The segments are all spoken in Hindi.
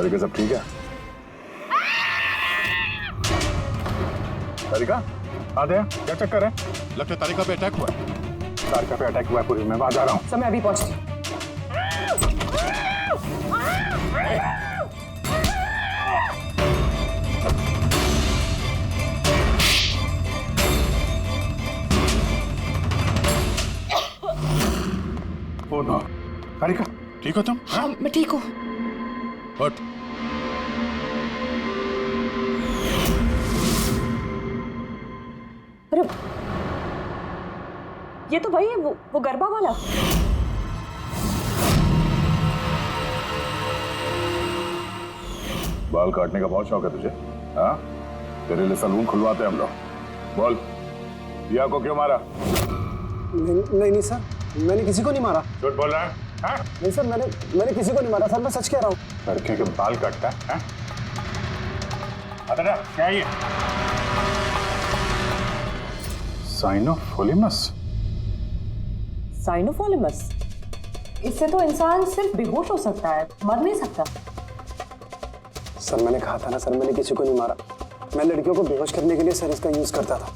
तारिका सब ठीक है? तारिका आते हैं, क्या चक्कर है? लगता है तारिका पे अटैक हुआ है। तारिका पे अटैक हुआ है पूरी, मैं वहां जा रहा हूँ। समय अभी पहुंचती। ओ नो, तारिका ठीक हो तुम? हाँ मैं ठीक हूँ। हट। अरे ये तो भाई वो गरबा वाला। बाल काटने का बहुत शौक है तुझे? हाँ, तेरे लिए सलून खुलवाते हैं हम लोग। बोल, दिया को क्यों मारा? नहीं सर, मैंने किसी को नहीं मारा। झूठ बोल रहा है? हाँ? नहीं सर, मैंने किसी को नहीं मारा सर, मैं सच कह रहा हूँ। लड़कियों के बाल काटता है? हाँ? अतरा, क्या है ये? साइनोफोलिमस? साइनोफोलिमस? इससे तो इंसान सिर्फ बेहोश हो सकता है, मर नहीं सकता। सर मैंने कहा था ना सर, मैंने किसी को नहीं मारा। मैं लड़कियों को बेहोश करने के लिए सर इसका यूज करता था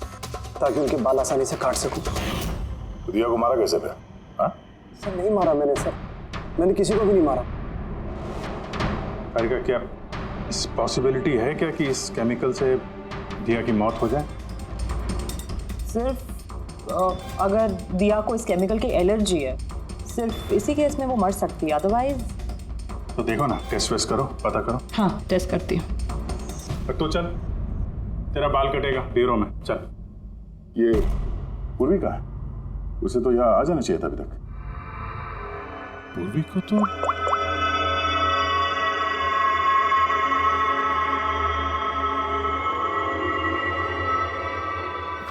ताकि उनके बाल आसानी से काट सकूं। दिया को मारा कैसे पे? हाँ? सर नहीं मारा मैंने सर, मैंने किसी को भी नहीं मारा। तारिका, क्या इस पॉसिबिलिटी है क्या कि इस केमिकल से दिया की मौत हो जाए? सिर्फ अगर दिया को इस केमिकल की एलर्जी है, सिर्फ इसी केस में वो मर सकती है, अदरवाइज। तो देखो ना, टेस्ट वेस्ट करो, पता करो। हाँ टेस्ट करती हूँ। तो चल, तेरा बाल कटेगा ब्यूरो में, चल। ये पूर्वी का है, उसे तो यहाँ आ जाना चाहिए था अभी तक। पूर्वी को तो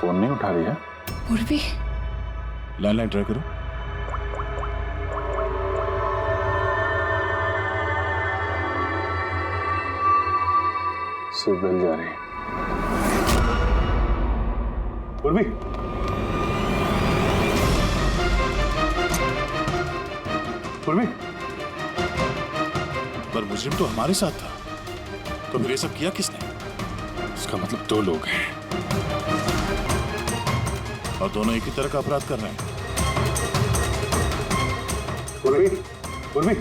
फोन नहीं उठा रही है। पूर्वी लैंडलाइन ट्राई करो। सिर्फ बेल जा रही है। पूर्वी, पूर्वी। पर मुजरिम तो हमारे साथ था, तो फिर ये सब किया किसने? इसका मतलब दो लोग हैं और दोनों एक ही तरह का अपराध कर रहे हैं। पूर्वी, पूर्वी,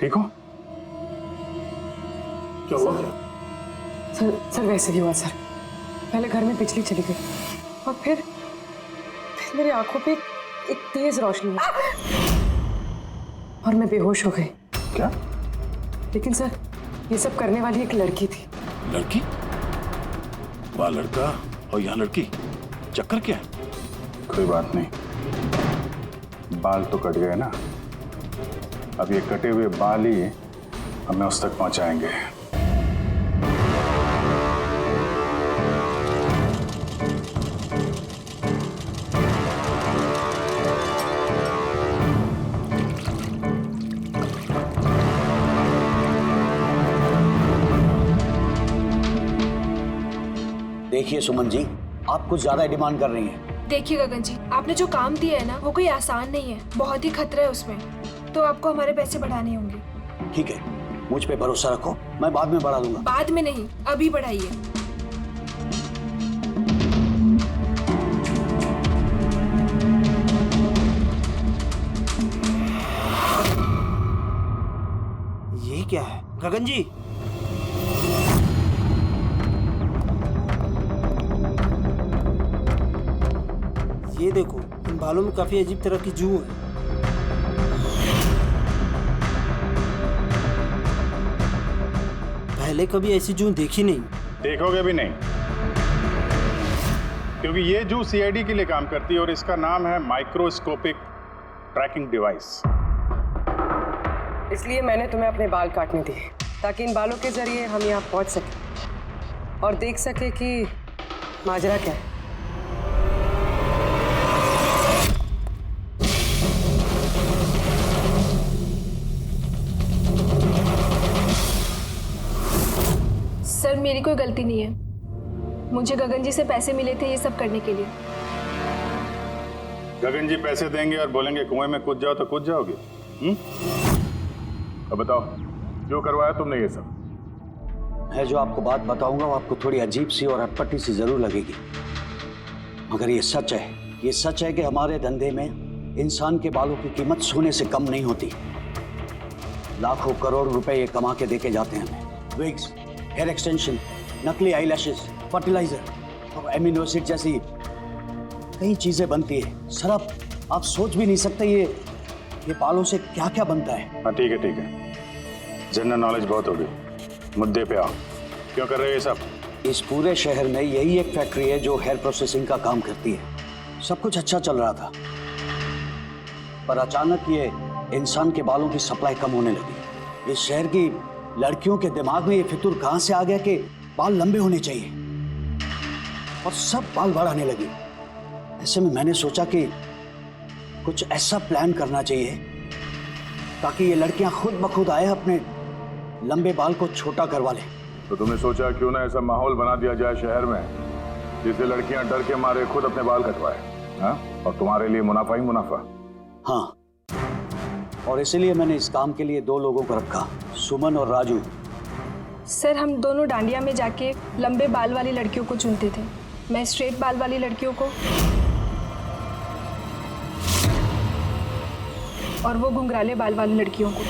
ठीक हो? क्या हुआ? सर वैसे ही हुआ सर। पहले घर में बिजली चली गई और फिर मेरी आंखों पे एक तेज रोशनी आई और मैं बेहोश हो गई। क्या? लेकिन सर ये सब करने वाली एक लड़की थी। लड़की? वह लड़का और यहाँ लड़की, चक्कर क्या है? कोई बात नहीं, बाल तो कट गए ना, अब ये कटे हुए बाल ही हमें उस तक पहुंचाएंगे। देखिए सुमन जी, आप कुछ ज्यादा डिमांड कर रही हैं। देखिए गगन जी, आपने जो काम दिया है ना, वो कोई आसान नहीं है, बहुत ही खतरा है उसमें, तो आपको हमारे पैसे बढ़ाने होंगे। ठीक है, मुझ पे भरोसा रखो, मैं बाद में बढ़ा दूंगा। बाद में नहीं, अभी बढ़ाइए। ये क्या है गगन जी? ये देखो, इन बालों में काफी अजीब तरह की जू है। पहले कभी ऐसी जू देखी नहीं। देखोगे भी नहीं, क्योंकि ये जू सीआईडी के लिए काम करती है और इसका नाम है माइक्रोस्कोपिक ट्रैकिंग डिवाइस। इसलिए मैंने तुम्हें अपने बाल काटने दिए ताकि इन बालों के जरिए हम यहाँ पहुँच सके और देख सके कि माजरा क्या है। सर मेरी कोई गलती नहीं है, मुझे गगन जी से पैसे मिले थे ये सब करने के लिए। गगन जी पैसे देंगे और बोलेंगे कुएं में कूद जाओ तो कूद जाओगे? अब बताओ, क्यों करवाया तुमने ये सब? मैं जो आपको बात बताऊंगा वो आपको थोड़ी अजीब सी और अटपटी सी जरूर लगेगी, मगर ये सच है। ये सच है कि हमारे धंधे में इंसान के बालों की कीमत सोने से कम नहीं होती। लाखों करोड़ रुपए ये कमा के देके जाते हैं हमें। विग्स, हेयर एक्सटेंशन, नकली आईलैशेस, फर्टिलाइजर और एमिनो एसिड जैसी कई चीजें बनती है। सर आप सोच भी नहीं सकते ये बालों से क्या क्या बनता है। हाँ ठीक है, जनरल नॉलेज बहुत हो गई, मुद्दे पे आओ। क्यों कर रहे हो ये सब? इस पूरे शहर में यही एक फैक्ट्री है जो हेयर प्रोसेसिंग का काम करती है। सब कुछ अच्छा चल रहा था, पर अचानक ये इंसान के बालों की सप्लाई कम होने लगी। इस शहर की लड़कियों के दिमाग में ये फितूर कहां से आ गया कि बाल लंबे होने चाहिए, और सब बाल बढ़ाने लगी। ऐसे में मैंने सोचा कि कुछ ऐसा प्लान करना चाहिए ताकि ये लड़कियां खुद ब खुद आए अपने लंबे बाल को छोटा करवा लें। तो तुमने सोचा क्यों ना ऐसा माहौल बना दिया जाए शहर में जिससे लड़कियां डर के मारे खुद अपने बाल कटवाए, हाँ? और तुम्हारे लिए मुनाफा ही मुनाफा। हाँ, और इसीलिए मैंने इस काम के लिए 2 लोगों को रखा, सुमन और राजू। सर हम दोनों डांडिया में जाके लंबे बाल वाली लड़कियों को चुनते थे। मैं स्ट्रेट बाल वाली लड़कियों को और वो घुंघराले बाल वाली लड़कियों को।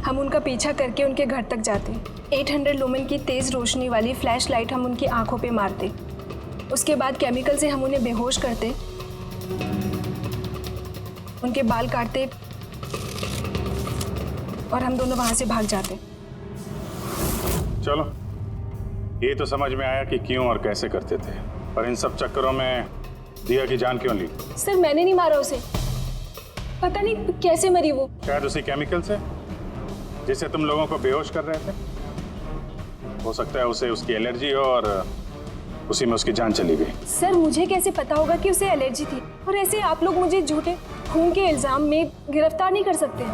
हम उनका पीछा करके उनके घर तक जाते। 800 लुमेन की तेज रोशनी वाली फ्लैश लाइट हम उनकी आंखों पे मारते। उसके बाद केमिकल से हम उन्हें बेहोश करते, उनके बाल काटते और हम दोनों वहां से भाग जाते। चलो, ये तो समझ में आया कि क्यों और कैसे करते थे, पर इन सब चक्करों में दिया की जान क्यों ली? सर मैंने नहीं मारा उसे, पता नहीं कैसे मरी वो। शायद उसी केमिकल से जिससे तुम लोगों को बेहोश कर रहे थे। हो सकता है उसे उसकी एलर्जी हो और उसी में उसकी जान चली गई। सर मुझे कैसे पता होगा कि उसे एलर्जी थी, और ऐसे आप लोग मुझे झूठे खून के इल्जाम में गिरफ्तार नहीं कर सकते।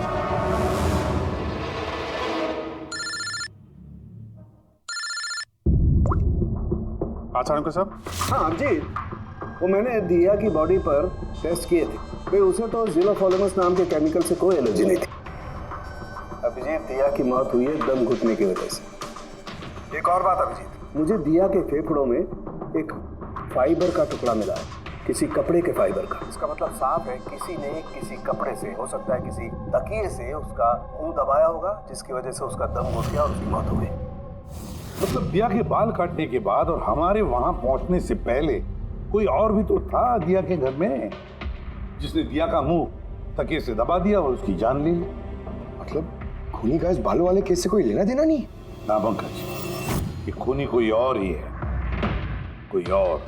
आचार्य साहब। हाँ जी, वो मैंने दिया की बॉडी पर टेस्ट किए थे, फिर उसे तो ज़िलोफोलेमस नाम के केमिकल से कोई एलर्जी नहीं थी। अभिजीत, दिया की मौत हुई है दम घुटने की वजह से। एक और बात अभिजीत, मुझे दिया के फेफड़ों में एक फाइबर का टुकड़ा मिला है, किसी कपड़े के फाइबर का। इसका मतलब साफ है किसी ने किसी कपड़े से, हो सकता है किसी तकिए से उसका मुंह दबाया होगा, जिसकी वजह से उसका दम घुट गया और उसकी मौत हो गई। मतलब दिया के बाल काटने के बाद और हमारे वहां पहुंचने से पहले कोई और भी तो था दिया के घर में, जिसने दिया का मुंह तकिए से दबा दिया और उसकी जान ले ली। मतलब खूनी का इस बालों वाले केस से कोई लेना देना नहीं? ना पंकज, ये खूनी कोई और ही है, कोई और।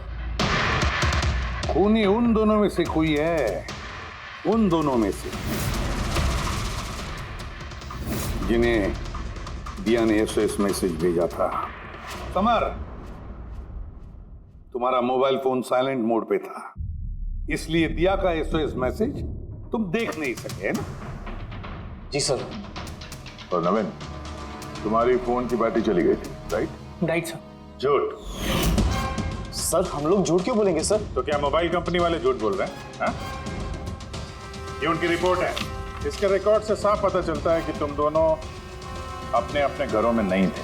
खूनी उन दोनों में से कोई है, उन दोनों में से जिन्हें दिया ने एसओएस मैसेज भेजा था। समर, तुम्हारा मोबाइल फोन साइलेंट मोड पे था, इसलिए दिया का एसओएस मैसेज तुम देख नहीं सके ना? जी सर। और नवीन, तुम्हारी फोन की बैटरी चली गई थी, राइट सर। झूठ। सर हम लोग झूठ क्यों बोलेंगे सर? तो क्या मोबाइल कंपनी वाले झूठ बोल रहे हैं? हाँ? ये उनकी रिपोर्ट है, इसके रिकॉर्ड से साफ पता चलता है कि तुम दोनों अपने अपने घरों में नहीं थे।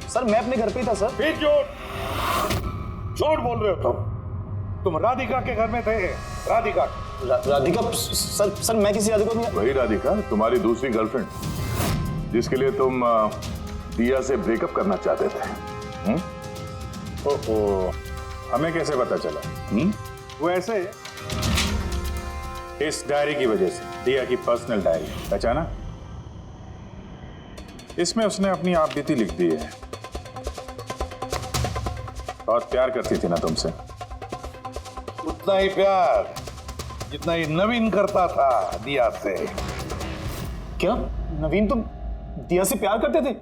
सर मैं अपने घर पे ही था सर। फिर झूठ बोल रहे हो तुम राधिका के घर में थे। राधिका राधिका? सर मैं किसी राधिका नहीं। वही राधिका, तुम्हारी दूसरी गर्लफ्रेंड, जिसके लिए तुम दिया से ब्रेकअप करना चाहते थे। ओह, हमें कैसे पता चला? वो ऐसे, इस डायरी की वजह से, दिया की पर्सनल डायरी, पहचाना? इसमें उसने अपनी आप बीती लिख दी है। बहुत प्यार करती थी ना तुमसे। उतना ही प्यार जितना ये नवीन करता था दिया से। क्या नवीन तुम दिया से प्यार करते थे?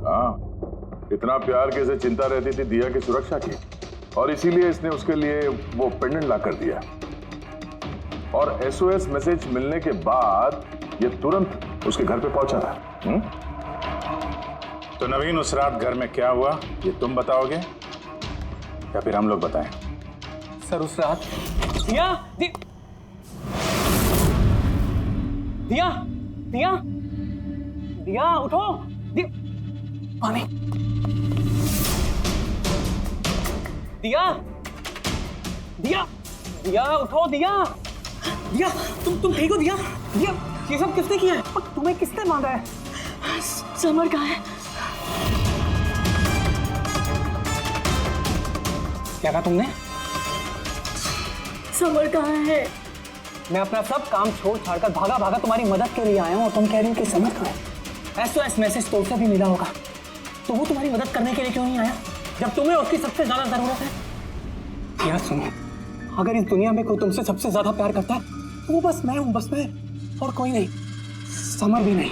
हाँ, इतना प्यार कैसे चिंता रहती थी दिया की सुरक्षा की, और इसीलिए इसने उसके लिए वो पेंडेंट ला कर दिया। और एसओएस मैसेज मिलने के बाद ये तुरंत उसके घर पे पहुंचा था। तो नवीन, उस रात घर में क्या हुआ ये तुम बताओगे या फिर हम लोग बताएं? सर उस रात दिया दिया दिया उठो मामी दिया दिया दिया उठो दिया दिया तुम ठीक हो दिया दिया ये सब किसने किया है और तुम्हें किसने मारा है? समर कहाँ है? क्या कहा तुमने? समर कहाँ है? मैं अपना सब काम छोड़ छाड़कर भागा भागा तुम्हारी मदद के लिए आया हूँ और तुम कह रही हो कि समर कहाँ है? SOS मैसेज तो उसे भी मिला होगा, तो वो तुम्हारी मदद करने के लिए क्यों नहीं आया जब तुम्हें उसकी सबसे ज्यादा जरूरत है? क्या सुनो, अगर इस दुनिया में कोई तुमसे सबसे ज्यादा प्यार करता है तो वो बस मैं हूँ, बस मैं, और कोई नहीं, समर भी नहीं।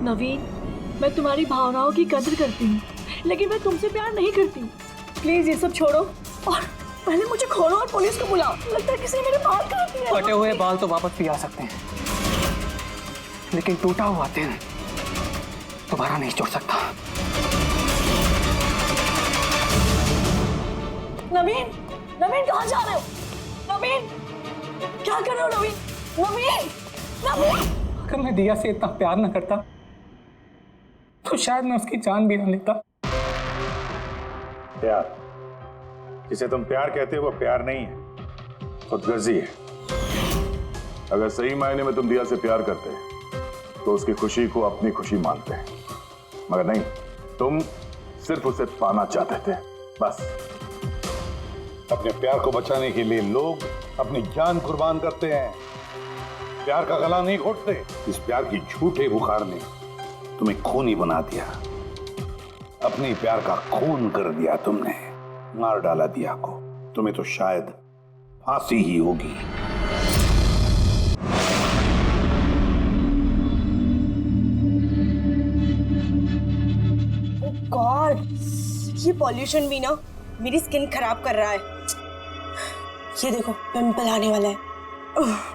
नवीन, मैं तुम्हारी भावनाओं की कदर करती हूँ, लेकिन मैं तुमसे प्यार नहीं करती हूँ। प्लीज ये सब छोड़ो और पहले मुझे खोलो और पुलिस को बुलाओ। लगता है किसी ने मेरे बाल काट दिए। कटे हुए बाल तो वापस भी आ सकते हैं, लेकिन टूटा हुआ दिल दोबारा नहीं जोड़ सकता। नवीन, नवीन कहाँ जा रहे हो? नवीन, क्या कर रहे हो नवीन? नवीन, नवीन। अगर मैं दिया से इतना प्यार न करता तो शायद मैं उसकी जान भी न लेता। प्यार जिसे तुम प्यार कहते हो वो प्यार नहीं है, खुदगर्जी है। अगर सही मायने में तुम दिया से प्यार करते तो उसकी खुशी को अपनी खुशी मानते, मगर नहीं, तुम सिर्फ उसे पाना चाहते थे, बस। अपने प्यार को बचाने के लिए लोग अपनी जान कुर्बान करते हैं, प्यार का गला नहीं घोटते। इस प्यार की झूठे बुखार ने तुम्हें खूनी बना दिया, अपने प्यार का खून कर दिया तुमने, मार डाला दिया को। तुम्हें तो शायद फांसी ही होगी। गॉड, ये पॉल्यूशन भी ना मेरी स्किन खराब कर रहा है। ये देखो, पिंपल आने वाला है।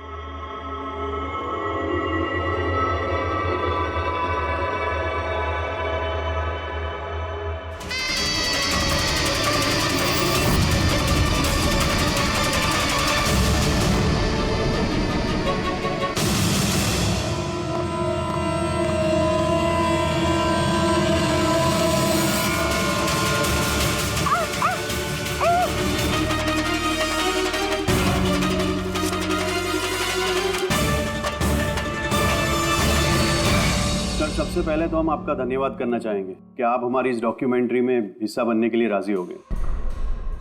सबसे पहले तो हम आपका धन्यवाद करना चाहेंगे कि आप हमारी इस डॉक्यूमेंट्री में हिस्सा बनने के लिए राजी हो गए।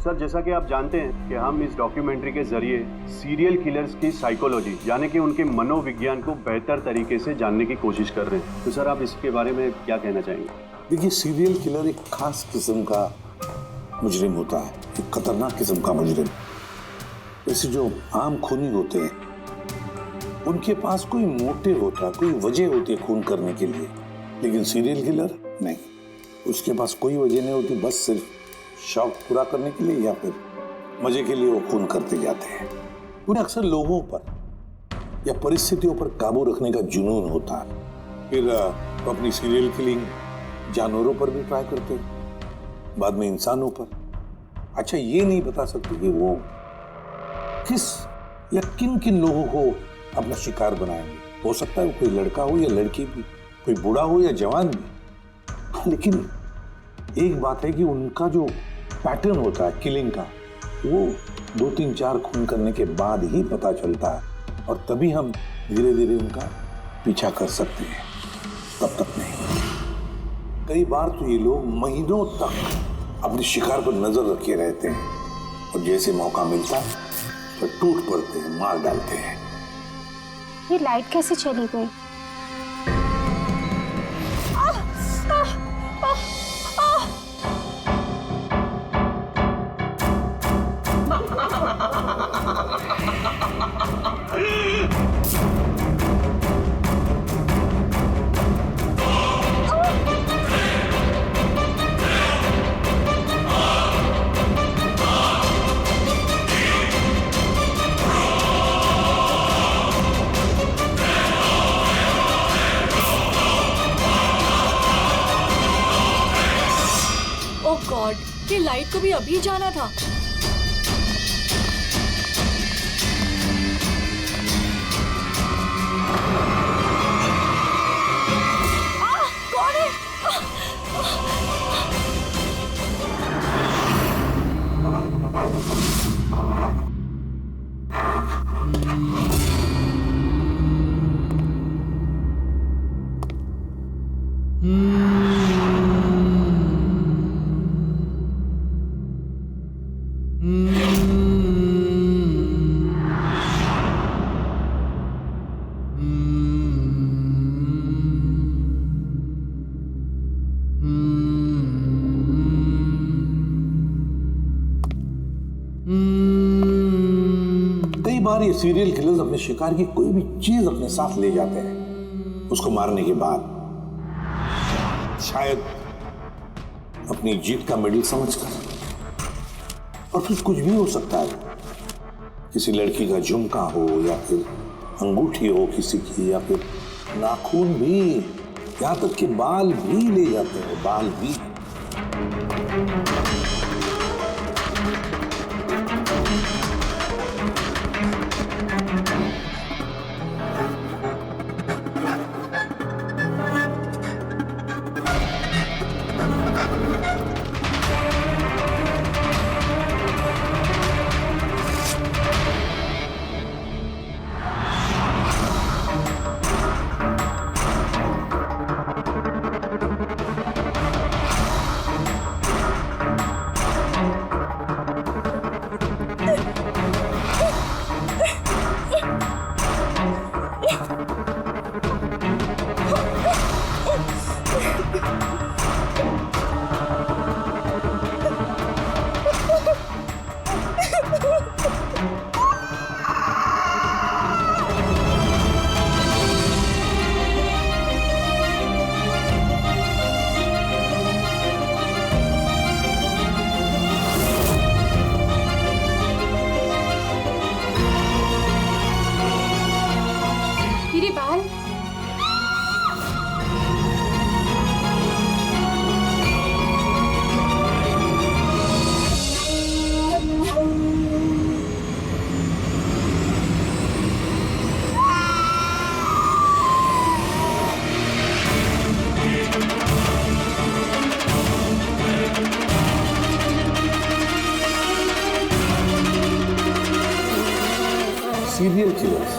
सर, जैसा कि आप जानते हैं कि हम इस डॉक्यूमेंट्री के जरिए सीरियल किलर्स की साइकोलॉजी यानी कि उनके मनोविज्ञान को बेहतर तरीके से जानने की कोशिश कर रहे हैं। तो सर, आप इसके बारे में क्या कहना चाहेंगे? देखिए, सीरियल किलर एक खास किस्म का मुजरिम होता है, एक खतरनाक किस्म का मुजरिम। वैसे जो आम खूनी होते हैं उनके पास कोई मोटिव होता है, कोई वजह होती है खून करने के लिए, लेकिन सीरियल किलर नहीं, उसके पास कोई वजह नहीं होती, बस सिर्फ शौक पूरा करने के लिए या फिर मजे के लिए वो खून करते जाते हैं। उन्हें अक्सर लोगों पर या परिस्थितियों पर काबू रखने का जुनून होता है। फिर वो अपनी सीरियल किलिंग जानवरों पर भी ट्राई करते हैं, बाद में इंसानों पर। अच्छा, ये नहीं बता सकते कि वो किस या किन किन लोगों को अपना शिकार बनाएंगे। हो सकता है वो कोई लड़का हो या लड़की भी, कोई बूढ़ा हो या जवान भी, लेकिन एक बात है कि उनका जो पैटर्न होता है किलिंग का, वो 2, 3, 4 खून करने के बाद ही पता चलता है, और तभी हम धीरे धीरे उनका पीछा कर सकते हैं, तब तक नहीं। कई बार तो ये लोग महीनों तक अपने शिकार पर नजर रखे रहते हैं, और जैसे मौका मिलता है तो टूट पड़ते हैं, मार डालते हैं। ये लाइट कैसे चली गई? गॉड, ये लाइट को भी अभी जाना था। बार ये सीरियल किलर्स अपने शिकार की कोई भी चीज अपने साथ ले जाते हैं, उसको मारने के बाद शायद अपनी जीत का मेडल समझकर। और फिर कुछ भी हो सकता है, किसी लड़की का झुमका हो या फिर अंगूठी हो किसी की, या फिर नाखून भी, यहां तक कि बाल भी ले जाते हैं, बाल भी। मेरे बाल। सीरियल किलर्स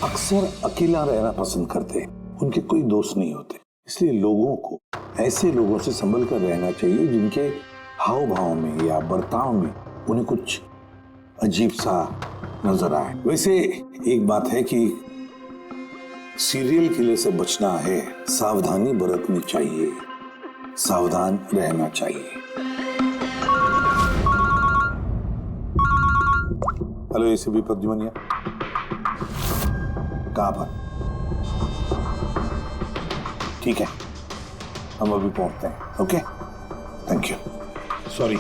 अक्सर अकेला रहना पसंद करते हैं, उनके कोई दोस्त नहीं होते। इसलिए लोगों को ऐसे लोगों से संभल कर रहना चाहिए जिनके हाव भाव में या बर्ताव में उन्हें कुछ अजीब सा नजर आए। वैसे एक बात है कि सीरियल किलर से बचना है, सावधानी बरतनी चाहिए, सावधान रहना चाहिए। हेलो एसीपी प्रद्युमन, कहां पर? ठीक है, हम अभी पहुंचते हैं। Okay, thank you. सॉरी,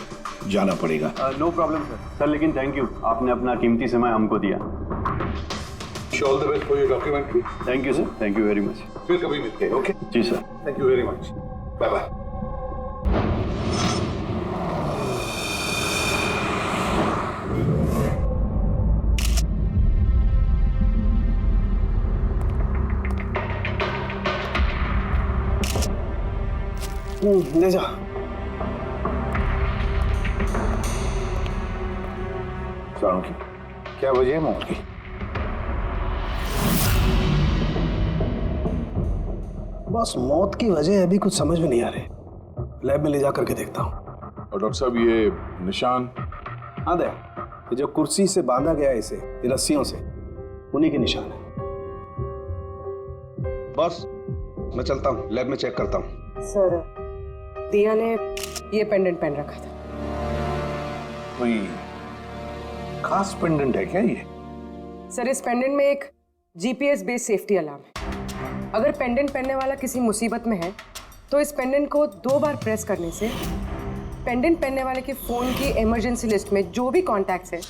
जाना पड़ेगा। No problem sir. सर लेकिन थैंक यू, आपने अपना कीमती समय हमको दिया। All the best for your documentary. Thank you sir, thank you very much. फिर कभी मिलते हैं। Okay ji sir, thank you very much, bye bye. ले जा। की क्या वजह है मौत की? बस मौत की वजह अभी कुछ समझ में नहीं आ रही। लैब में ले जा करके देखता हूँ। और डॉक्टर साहब ये निशान? हाँ दया, ये जो कुर्सी से बांधा गया है इसे, ये रस्सियों से, उन्हीं के निशान है। बॉस, मैं चलता हूँ, लैब में चेक करता हूँ। सर, दिया ने ये पेंडेंट पहन रखा था। कोई खास पेंडेंट है क्या ये? सर, इस पेंडेंट में एक जीपीएस बेस्ड सेफ्टी अलार्म है। अगर पेंडेंट पहनने वाला किसी मुसीबत में है तो इस पेंडेंट को 2 बार प्रेस करने से पेंडेंट पहनने वाले के फोन की इमरजेंसी लिस्ट में जो भी कॉन्टैक्ट्स है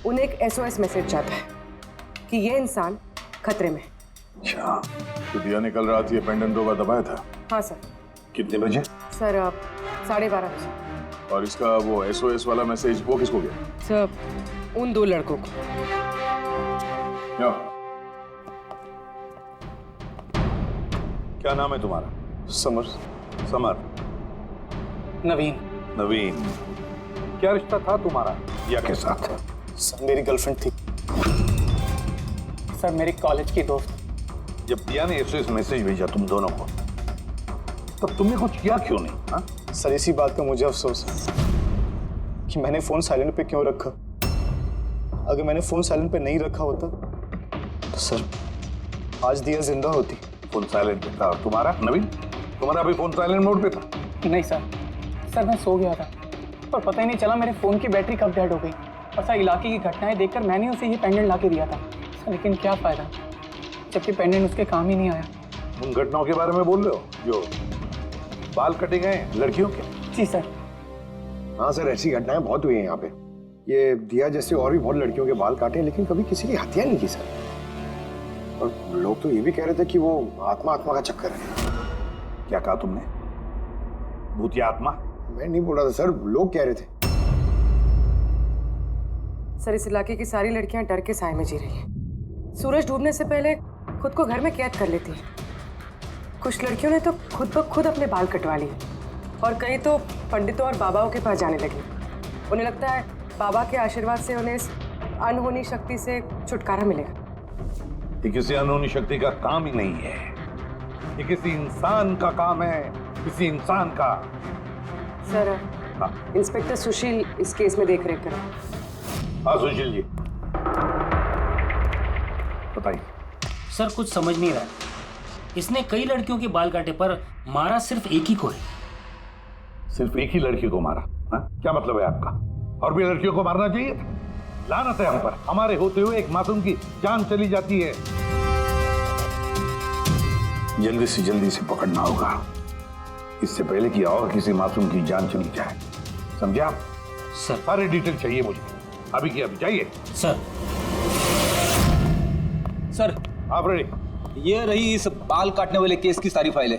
उन्हें एक SOS मैसेज जाता है कि ये इंसान खतरे में है। अच्छा, तो दिया ने कल रात ये पेंडेंट 2 बार दबाया था? हाँ सर। कितने बजे? सर, 12:30 बजे। और इसका वो SOS वाला मैसेज वो किसको गया? सर, उन 2 लड़कों को। क्या नाम है तुम्हारा? समर। समर। नवीन। नवीन, क्या रिश्ता था तुम्हारा दिया के साथ? सर, मेरी गर्लफ्रेंड थी। सर, मेरी कॉलेज की दोस्त। जब दिया ने SOS मैसेज भेजा तुम दोनों को, तब तुमने कुछ किया क्यों नहीं? हा? सर, इसी बात का मुझे अफसोस है कि मैंने फोन साइलेंट पे क्यों रखा। अगर मैंने फोन साइलेंट पे नहीं रखा होता तो सर आज दिया जिंदा होती। फोन साइलेंट पे था। और तुम्हारा नवीन, तुम्हारा भी फोन साइलेंट मोड पे था? नहीं सर, मैं सो गया था और पता ही नहीं चला मेरे फोन की बैटरी कब डेड हो गई फंसा इलाके की घटनाएं देखकर मैंने उसे ये पेंडेंट ला के दिया था सर, लेकिन क्या फ़ायदा जबकि पेंडेंट उसके काम ही नहीं आया। उन घटनाओं के बारे में बोल रहे हो जो बाल कटे गए लड़कियों के? जी सर। हाँ सर, ऐसी घटनाएं बहुत हुई हैं यहाँ पे। ये दिया जैसे और भी बहुत लड़कियों के बाल काटे, लेकिन कभी किसी की हत्या नहीं की सर। और लोग तो ये भी कह रहे थे कि वो आत्मा का चक्कर है। क्या कहा तुमने? भूतिया आत्मा? मैं नहीं बोल रहा था सर, लोग कह रहे थे। सर, इस इलाके की सारी लड़कियां डर के साए में जी रही हैं। सूरज डूबने से पहले खुद को घर में कैद कर लेती हैं। कुछ लड़कियों ने तो खुद ब खुद अपने बाल कटवा लिए और कई तो पंडितों और बाबाओं के पास जाने लगी। उन्हें लगता है बाबा के आशीर्वाद से उन्हें इस अनहोनी शक्ति से छुटकारा मिलेगा। ये किसी अनहोनी शक्ति का काम ही नहीं है, ये किसी इंसान का काम है, किसी इंसान का। सर, इंस्पेक्टर सुशील इस केस में देख रेख करें। हाँ सुशील जी, बताइए। सर कुछ समझ नहीं रहा, इसने कई लड़कियों के बाल काटे पर मारा सिर्फ एक ही को है। सिर्फ एक ही लड़की को मारा? हा? क्या मतलब है आपका? और भी लड़कियों को मारना चाहिए था? लानत है हम पर, हमारे होते हुए एक मासूम की जान चली जाती है। जल्दी से पकड़ना होगा, इससे पहले कि और किसी मासूम की जान चली जाए। समझे आप? सर सारे डिटेल चाहिए मुझे, अभी की अभी चाहिए। सर आप रेडी? ये रही इस बाल काटने वाले केस की सारी फाइलें,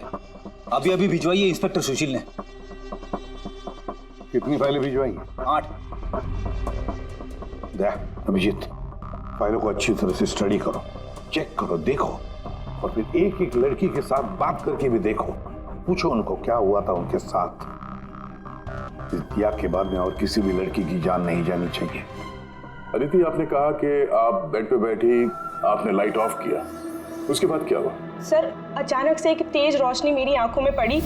अभी भिजवाइए इंस्पेक्टर सुशील ने। कितनी फाइलें भिजवाई? 8। अभिजीत, फाइलों को अच्छी तरह से स्टडी करो, चेक करो, देखो, और फिर एक एक लड़की के साथ बात करके भी देखो। पूछो उनको क्या हुआ था उनके साथ। इस दिया के बाद में और किसी भी लड़की की जान नहीं जानी चाहिए। अदिति, आपने कहा कि आप बेड पे बैठी, आपने लाइट ऑफ किया, उसके बाद क्या हुआ? सर, अचानक से एक तेज रोशनी मेरी आंखों में पड़ी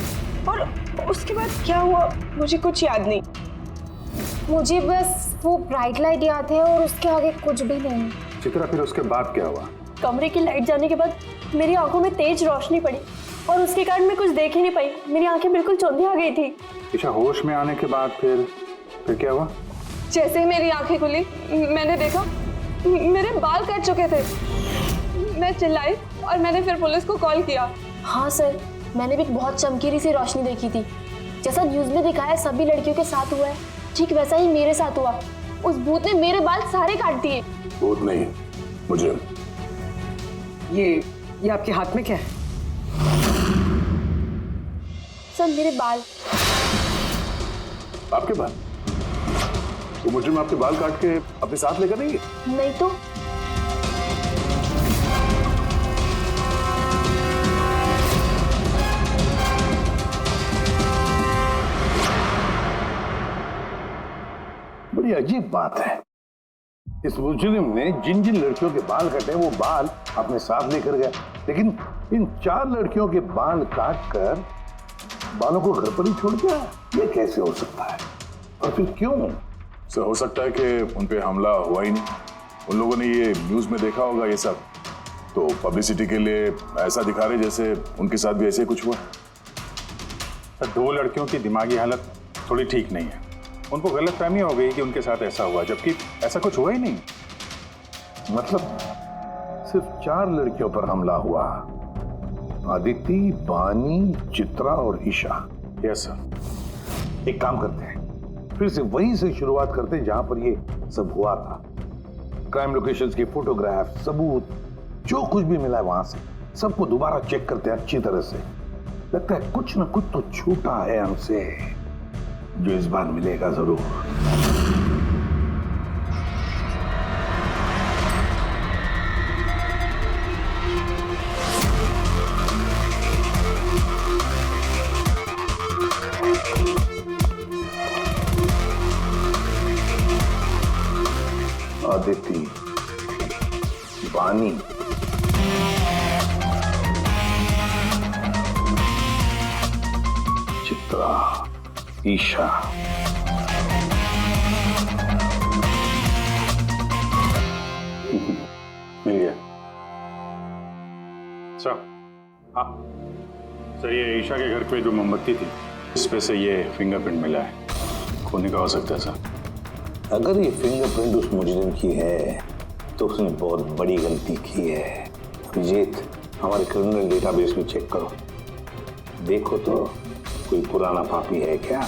और उसके बाद क्या हुआ मुझे कुछ याद नहीं। मुझे बस वो ब्राइट लाइट याद है और उसके आगे कुछ भी नहीं। चित्रा, फिर उसके बाद क्या हुआ? कमरे की लाइट जाने के बाद मेरी आंखों में तेज रोशनी पड़ी और उसके कारण मैं कुछ देख ही नहीं पाई। मेरी आंखें बिल्कुल चौंधी आ गई थी। ईशा, होश में आने के बाद फिर क्या हुआ? जैसे ही मेरी आंखें खुली मैंने देखा मेरे बाल कट चुके थे। मैं चिल्लाई और मैंने फिर पुलिस को कॉल किया। हाँ सर, मैंने भी बहुत चमकीली सी रोशनी देखी थी। जैसा न्यूज में दिखाया सभी लड़कियों के साथ हुआ है, ठीक वैसा ही मेरे साथ हुआ। उस भूत ने मेरे बाल सारे काट दिए। भूत नहीं, मुझे। ये आपके हाथ में क्या है? सर मेरे बाल। आपके बाल? वो मुजरिम आपके बाल काट के अपने साथ लेकर नहीं गए? नहीं तो। बड़ी अजीब बात है, इस मुजरिम ने जिन जिन लड़कियों के बाल कटे वो बाल अपने साथ लेकर गया, लेकिन इन 4 लड़कियों के बाल काट कर बालों को घर पर ही छोड़ दिया। ये कैसे हो सकता है और फिर क्यों? सर, हो सकता है कि उन पे हमला हुआ ही नहीं, उन लोगों ने ये न्यूज में देखा होगा ये सब, तो पब्लिसिटी के लिए ऐसा दिखा रहे जैसे उनके साथ भी ऐसे कुछ हुआ। सर, 2 लड़कियों की दिमागी हालत थोड़ी ठीक नहीं है, उनको गलतफहमी हो गई कि उनके साथ ऐसा हुआ, जबकि ऐसा कुछ हुआ ही नहीं। मतलब सिर्फ 4 लड़कियों पर हमला हुआ? अदिति, बानी, चित्रा और ईशा। Yes sir. एक काम करते हैं, फिर से वहीं से शुरुआत करते हैं जहां पर ये सब हुआ था। क्राइम लोकेशंस के फोटोग्राफ, सबूत, जो कुछ भी मिला है वहां से सबको दोबारा चेक करते हैं अच्छी तरह से। लगता है कुछ ना कुछ तो छूटा है हमसे, जो इस बार मिलेगा जरूर। अदिति, बानी, चित्रा, ईशा। मिल गया सर। हाँ सर, ये ईशा के घर पे जो मोमबत्ती थी इस पे से ये फिंगरप्रिंट मिला है, खोने का हो सकता है सर। अगर ये फिंगरप्रिंट उस मुजरिम की है तो उसने बहुत बड़ी गलती की है। अभिजीत, हमारे क्रिमिनल डेटाबेस में चेक करो, देखो तो कोई पुराना पापी है क्या।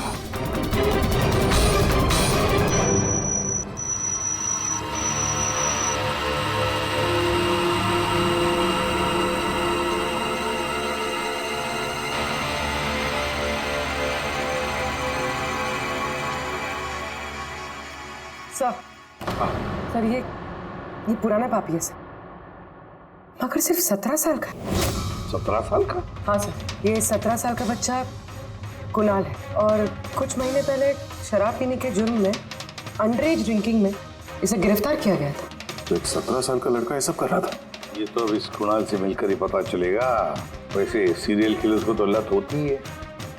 सर ये पुराना पापी है सर, मगर सिर्फ 17 साल का। 17 साल का? हाँ सर, ये 17 साल का बच्चा कुणाल है और कुछ महीने पहले शराब पीने के जुर्म में अंडर एज ड्रिंकिंग में इसे गिरफ्तार किया गया था। तो एक 17 साल का लड़का ये सब कर रहा था? ये तो अब इस कुणाल से मिलकर ही पता चलेगा। वैसे सीरियल किलर्स को तो लत होती है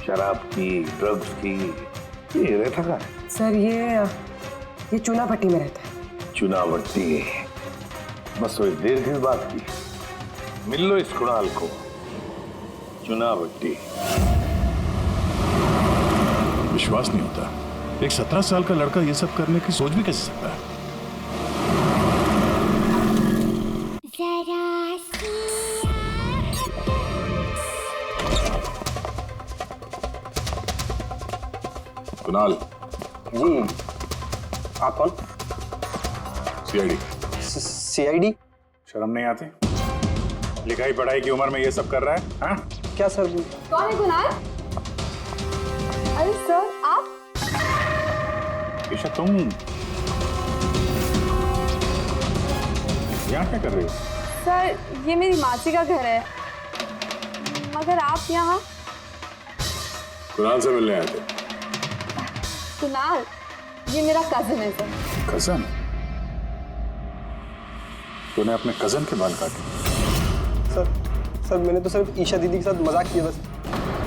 शराब की, ड्रग्स की। ये रहता कहाँ है? सर ये चुनाभट्टी में रहता है। चुनाभट्टी? बस थोड़ी देर की बात की, मिल लो इस कुणाल को। चुनाभट्टी। विश्वास नहीं होता, एक 17 साल का लड़का ये सब करने की सोच भी कैसे सकता है? कुणाल जी, आप कौन? सीआईडी। सीआईडी? शर्म नहीं आती? लिखाई पढ़ाई की उम्र में ये सब कर रहा है? हाँ? क्या सर? कौन है कुणाल? अरे सर आप? ईशा तुम यहाँ क्या कर रही हो? सर ये मेरी मासी का घर है, मगर आप यहाँ? कुणाल से मिलने आए थे। कुणाल ये मेरा कजिन है सर। कजन? तूने अपने कजन के बाल काटे? सर मैंने तो सिर्फ ईशा दीदी के साथ मजाक किया था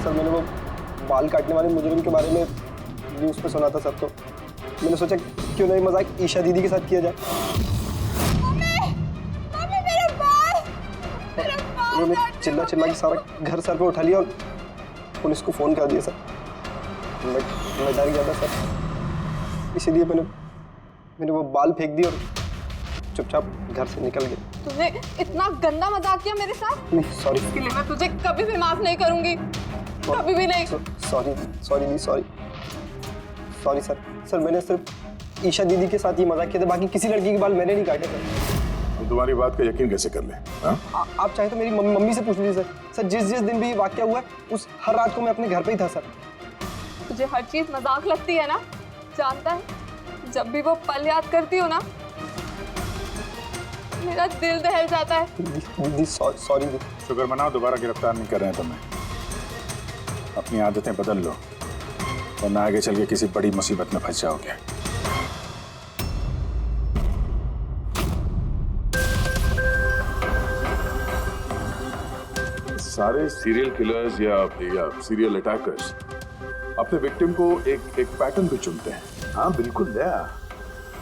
सर। मैंने वो बाल काटने वाले मुजरिम के बारे में न्यूज़ पे सुना था सर, तो मैंने सोचा क्यों नहीं मजाक ईशा दीदी के साथ किया जाए। उन्होंने चिल्ला के सारा घर सर पे उठा लिया और पुलिस को फोन कर दिया सर। मैं डर गया था सर, इसीलिए मैंने वो बाल फेंक दी और चुपचाप घर से निकल गया। तुमने इतना गंदा मजाक किया मेरे साथ? नहीं सॉरी, इसके लिए मैं तुझे कभी भी माफ नहीं करूंगी, कभी भी नहीं। Sorry sir. मैंने सिर्फ ईशा दीदी के साथ ही मजाक किया था, बाकी किसी लड़की के बाल मैंने नहीं काटे थे। तो तुम्हारी बात का यकीन कैसे कर ले? आप चाहे तो मेरी मम्मी से पूछ लीजिए सर। जिस दिन भी वाकया हुआ उस हर रात को मैं अपने घर पे ही था सर। तुझे हर चीज मजाक लगती है ना, जानता है? जब भी वो पल याद करती हो ना, मेरा दिल दहल जाता है। दीदी सॉरी। शुक्र मनाओ दोबारा गिरफ्तार नहीं कर रहे हैं तुम्हें। अपनी आदतें बदल लो वरना आगे चल के किसी बड़ी मुसीबत में फंस जाओगे। सारे सीरियल किलर्स या सीरियल अटैकर्स अपने विक्टिम को एक पैटर्न पे चुनते हैं। हाँ बिल्कुल दया,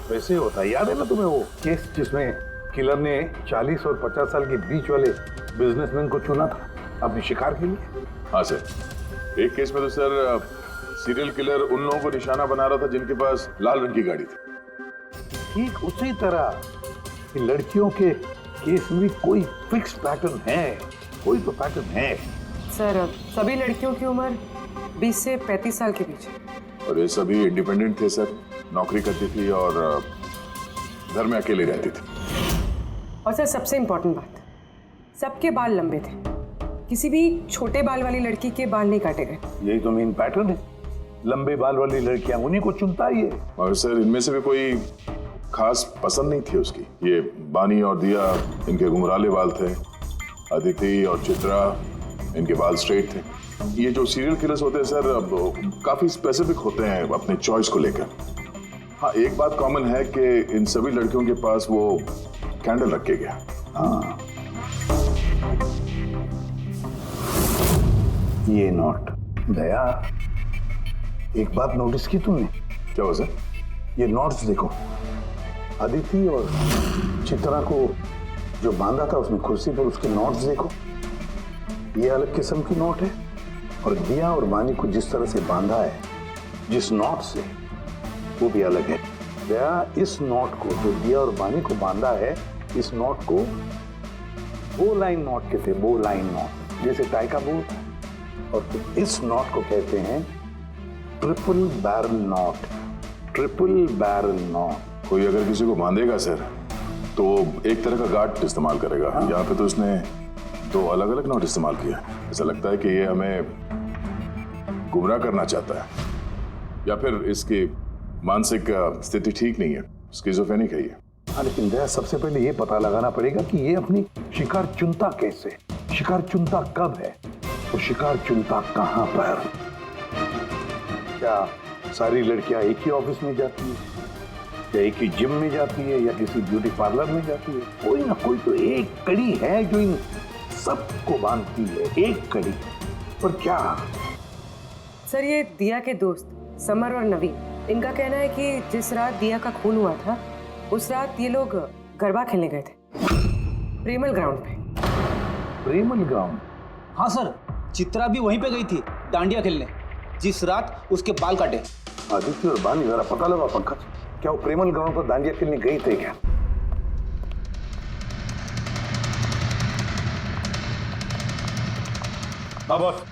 वैसे होता है। याद है ना तुम्हें वो केस जिसमें किलर ने 40 और 50 साल के बीच वाले बिजनेसमैन को चुना था अपने शिकार के लिए? हाँ सर, एक केस में तो सर सीरियल किलर उन लोगों को निशाना बना रहा था जिनके पास लाल रंग की गाड़ी थी। ठीक उसी तरह लड़कियों के केस में भी कोई फिक्स पैटर्न है, कोई तो पैटर्न है। सर सभी लड़कियों की उम्र 20 से 35 साल के बीच है। और ये सभी इंडिपेंडेंट थे सर, नौकरी करती थी और घर में अकेले रहती थी। और सर सबसे इम्पोर्टेंट बात, सबके बाल लंबे थे, किसी भी छोटे बाल वाली लड़की के बाल नहीं काटे गए। यही तो मेन पैटर्न है, लंबे बाल वाली लड़कियां उन्हीं को चुनता है ये। और सर इनमें से भी कोई खास पसंद नहीं थी उसकी। ये बानी और दिया, इनके घुंघराले बाल थे। अदिति और चित्रा, इनके बाल स्ट्रेट थे। ये जो सीरियल किलर्स होते हैं सर काफी स्पेसिफिक होते हैं अपने चॉइस को लेकर। हाँ एक बात कॉमन है कि इन सभी लड़कियों के पास वो कैंडल रख के गया। हाँ ये नोट दया, एक बात नोटिस की तुमने? क्या हो सर? ये नोट्स देखो, अदिति और चित्रा को जो बांधा था उसने कुर्सी पर, उसके नोट्स देखो, ये अलग किस्म की नोट है। और दिया और बानी को जिस तरह से बांधा है जिस नोट से, वो भी अलग है। दया, इस नोट को जो दिया और बानी को बांधा है, इस नोट को बो लाइन नोट कहते हैं, बो लाइन नोट, जैसे टाई का बो। और इस नोट को कहते हैं triple barrel note, triple barrel note. कोई अगर किसी को बांधेगा सर तो एक तरह का गार्ड इस्तेमाल करेगा। यहाँ पे तो उसने 2 अलग अलग नोट इस्तेमाल किया। ऐसा लगता है कि ये हमें गुमराह करना चाहता है, या फिर इसकी मानसिक स्थिति ठीक नहीं है, स्किज़ोफ्रेनिक है ये। हाँ, लेकिन दया, सबसे पहले ये पता लगाना पड़ेगा कि ये अपनी शिकार चुनता कैसे, शिकार चुनता कब है, और शिकार चुनता कहाँ पर। क्या सारी लड़कियां एक ही ऑफिस में जाती है, या एक ही जिम में जाती है, या किसी ब्यूटी पार्लर में जाती है? कोई ना कोई तो एक कड़ी है जो इन सबको बांधती है, एक कड़ी। पर क्या? सर, ये दिया के दोस्त समर और नवीन, इनका कहना है कि जिस रात दिया का खून हुआ था उस रात ये लोग गरबा खेलने गए थे प्रेमल ग्राउंड पे। प्रेमल ग्राउंड? हाँ सर, चित्रा भी वहीं पे गई थी डांडिया खेलने जिस रात उसके बाल काटे। आदित्य और बानी, जरा पता लगा पंकज, क्या वो प्रेमल ग्राउंड पर डांडिया खेलने गई थे क्या? बस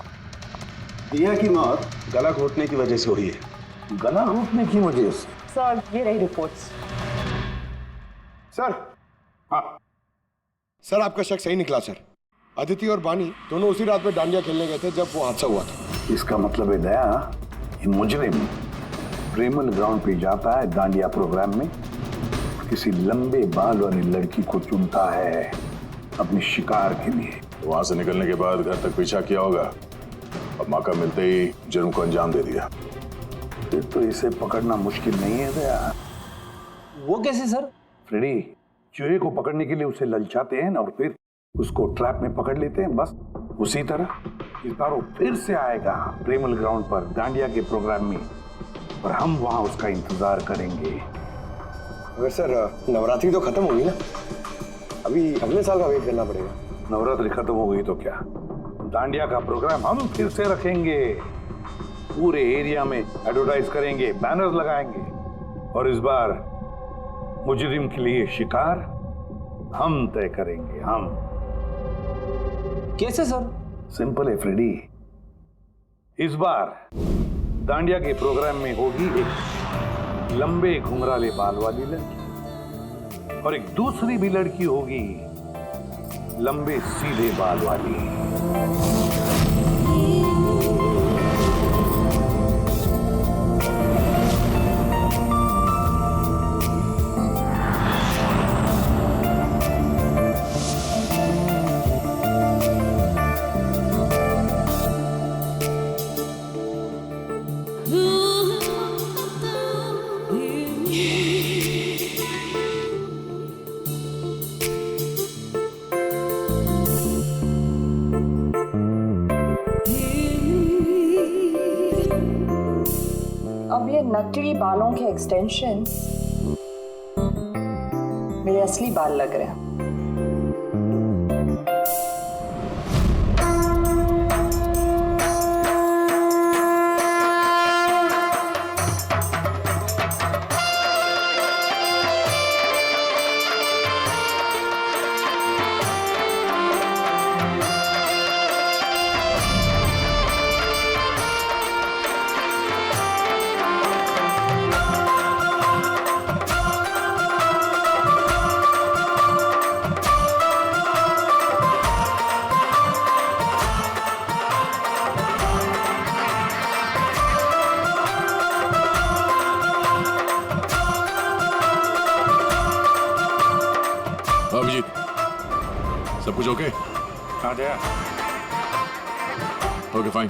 दिया की मौत गला घोटने की वजह से हुई है। गला घोटने की वजह से? सर, ये रही रिपोर्ट्स। सर, हाँ सर, आपका शक सही निकला सर। अदिति और बानी दोनों उसी रात में डांडिया खेलने गए थे जब वो हादसा हुआ था। इसका मतलब है दया, ये मुजरिम प्रेमल ग्राउंड पे जाता है डांडिया प्रोग्राम में, किसी लंबे बाल वाली लड़की को चुनता है अपने शिकार के लिए। वहां से निकलने के बाद घर तक पीछा किया होगा, अब मौका मिलते ही जुर्म को अंजाम दे दिया। फिर तो इसे पकड़ना मुश्किल नहीं है दया। वो कैसे सर? फ्रेडी, चूहे को पकड़ने के लिए उसे ललचाते हैं ना, और फिर उसको ट्रैप में पकड़ लेते हैं, बस उसी तरह इस बार वो फिर से आएगा प्रेमल ग्राउंड पर डांडिया के प्रोग्राम में, और हम वहां उसका इंतजार करेंगे। मगर सर, नवरात्रि तो खत्म होगी ना, अभी अगले साल का वेट करना पड़ेगा। नवरात्रि खत्म हो गई तो क्या, डांडिया का प्रोग्राम हम फिर से रखेंगे, पूरे एरिया में एडवर्टाइज करेंगे, बैनर लगाएंगे, और इस बार मुजरिम के लिए शिकार हम तय करेंगे। हम कैसे सर? सिंपल है फ्रेडी, इस बार डांडिया के प्रोग्राम में होगी एक लंबे घुंघराले बाल वाली लड़की, और एक दूसरी भी लड़की होगी लंबे सीधे बाल वाली। अब ये नकली बालों के एक्सटेंशंस मेरे असली बाल लग रहे हैं। अभिजीत, सब कुछ ओके? हाँ Jaya. Okay fine.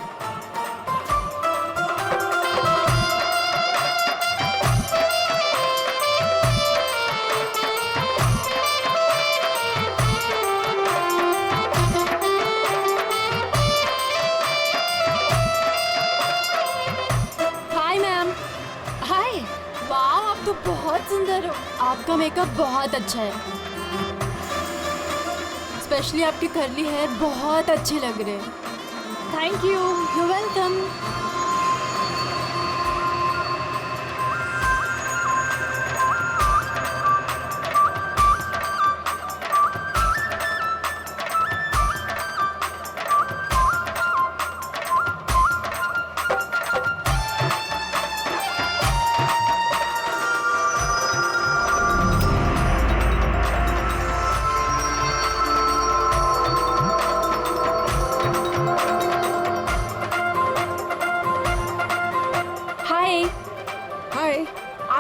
Hi ma'am. Hi. वाह, आप तो बहुत सुंदर हो। आपका मेकअप बहुत अच्छा है, स्पेशली आपके कर्ली हेयर बहुत अच्छे लग रहे हैं। Thank you. You welcome.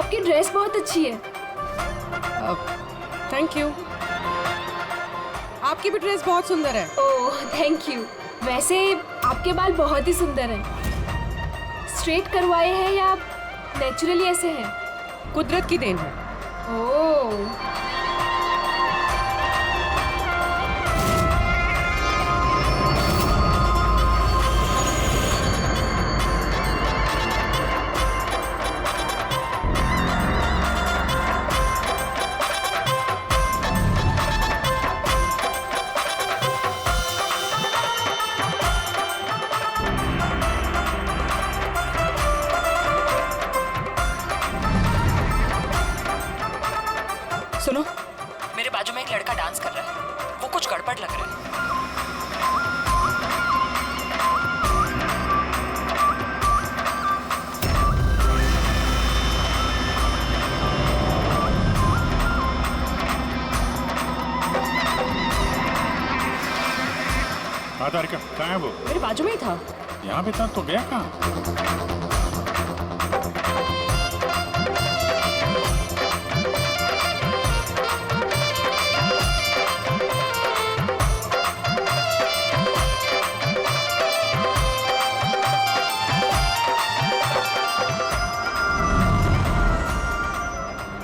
आपकी ड्रेस बहुत अच्छी है। Thank you. आपकी भी ड्रेस बहुत सुंदर है। Oh thank you. वैसे आपके बाल बहुत ही सुंदर हैं। स्ट्रेट करवाए हैं या नेचुरली ऐसे हैं? कुदरत की देन है। ओह सुनो, मेरे बाजू में एक लड़का डांस कर रहा है, वो कुछ गड़बड़ लग रहा है। हाँ तारिका, कहाँ है वो? मेरे बाजू में ही था। यहाँ पे था तो गया कहाँ?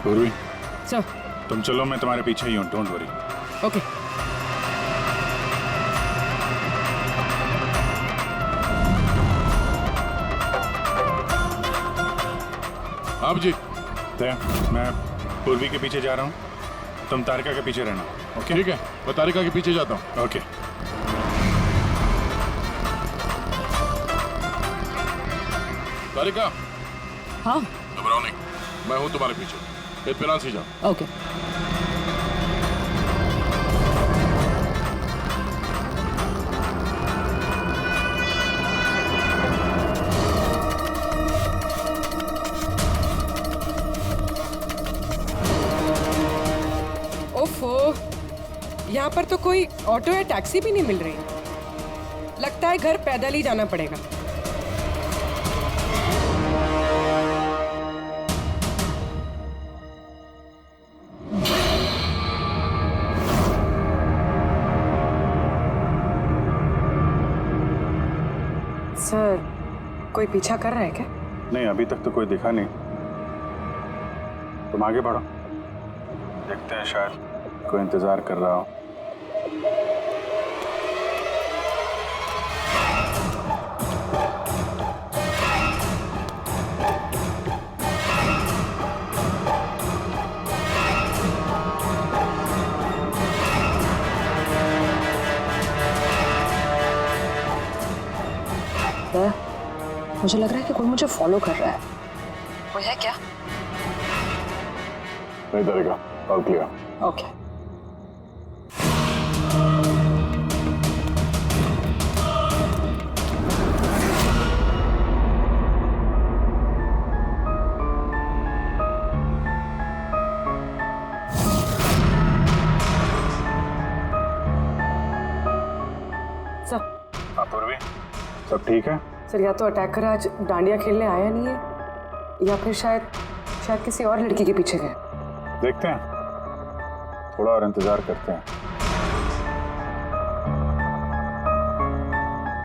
पूर्वी, सर। तुम चलो, मैं तुम्हारे पीछे ही हूँ, डोंट वरी। ओके। आप जी, मैं पूर्वी के पीछे जा रहा हूँ, तुम तारिका के पीछे रहना। ओके ठीक है, मैं तारिका के पीछे जाता हूँ। ओके। तारिका, हाँ घबराओ नहीं, मैं हूँ तुम्हारे पीछे, इत्मीनान से जाओ। ओके। ओफो, यहाँ पर तो कोई ऑटो या टैक्सी भी नहीं मिल रही। लगता है घर पैदल ही जाना पड़ेगा। सर, कोई पीछा कर रहा है क्या? नहीं, अभी तक तो कोई दिखा नहीं। तुम आगे बढ़ो, देखते हैं, शायद कोई इंतजार कर रहा हो। मुझे लग रहा है कि कोई मुझे फॉलो कर रहा है। कोई है क्या? नहीं तारिका, ऑल क्लियर। ओके। हाँ पूर्वी, सब ठीक है? सर, या तो अटैकर आज डांडिया खेलने आया नहीं है, या फिर शायद किसी और लड़की के पीछे गए। देखते हैं, थोड़ा और इंतजार करते हैं।